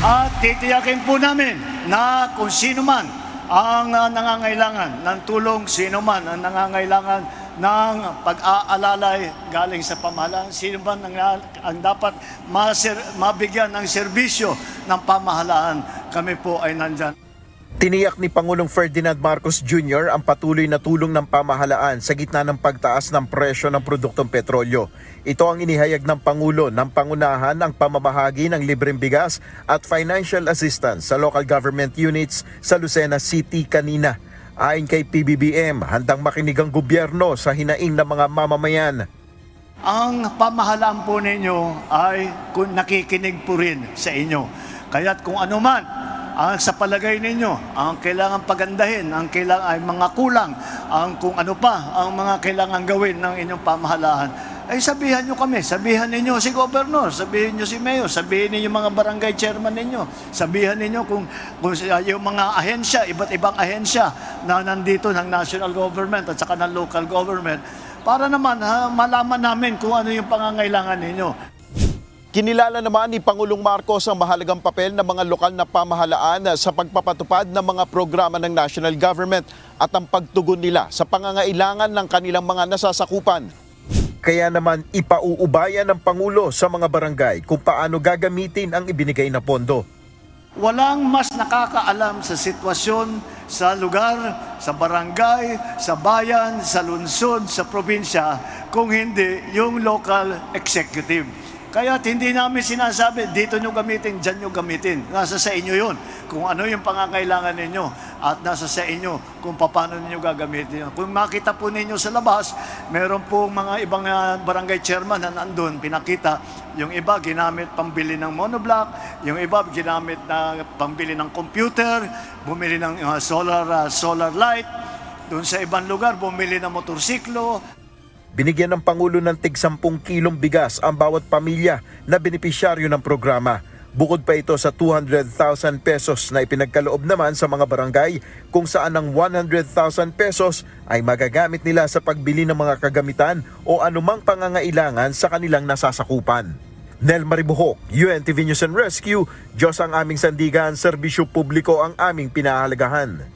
At titiyakin po namin na kung sino man ang nangangailangan ng tulong, sino man ang nangangailangan ng pag-aalalay galing sa pamahalaan, sino man ang dapat mabigyan ng serbisyo ng pamahalaan, kami po ay nandyan. Tiniyak ni Pangulong Ferdinand Marcos Jr. ang patuloy na tulong ng pamahalaan sa gitna ng pagtaas ng presyo ng produktong petrolyo. Ito ang inihayag ng Pangulo ng pangunahan ng pamamahagi ng libreng bigas at financial assistance sa local government units sa Lucena City kanina. Ayon kay PBBM, handang makinig ang gobyerno sa hinaing ng mga mamamayan. Ang pamahalaan po ninyo ay nakikinig po rin sa inyo. Kaya't kung ano man ang sa palagay ninyo, ang kailangan pagandahin, ang kailangan ay mga kulang, ang kung ano pa ang mga kailangan gawin ng inyong pamahalaan, ay sabihan nyo kami, sabihan ninyo si Governor, sabihin nyo si Mayor, sabihin ninyo mga barangay chairman ninyo, sabihan ninyo kung yung mga ahensya, iba't ibang ahensya na nandito ng national government at saka ng local government, para naman malaman namin kung ano yung pangangailangan ninyo. Kinilala naman ni Pangulong Marcos ang mahalagang papel ng mga lokal na pamahalaan sa pagpapatupad ng mga programa ng national government at ang pagtugon nila sa pangangailangan ng kanilang mga nasasakupan. Kaya naman ipauubayan ng Pangulo sa mga barangay kung paano gagamitin ang ibinigay na pondo. Walang mas nakakaalam sa sitwasyon sa lugar, sa barangay, sa bayan, sa lungsod, sa probinsya, kung hindi yung local executive. Kaya hindi namin sinasabi, dito nyo gamitin, dyan nyo gamitin. Nasa sa inyo yun, kung ano yung pangangailangan ninyo. At nasa sa inyo kung paano ninyo gagamitin yun. Kung makita po ninyo sa labas, meron po mga ibang barangay chairman na nandun, pinakita. Yung iba, ginamit pambili ng monoblock. Yung iba, ginamit na pambili ng computer, bumili ng solar light. Doon sa ibang lugar, bumili ng motorsiklo. Binigyan ng Pangulo ng tig 10 kilong bigas ang bawat pamilya na benepisyaryo ng programa. Bukod pa ito sa 200,000 pesos na ipinagkaloob naman sa mga barangay kung saan ang 100,000 pesos ay magagamit nila sa pagbili ng mga kagamitan o anumang pangangailangan sa kanilang nasasakupan. Nel Maribuhok, UNTV News and Rescue, Diyos ang aming sandigan, serbisyo publiko ang aming pinahalagahan.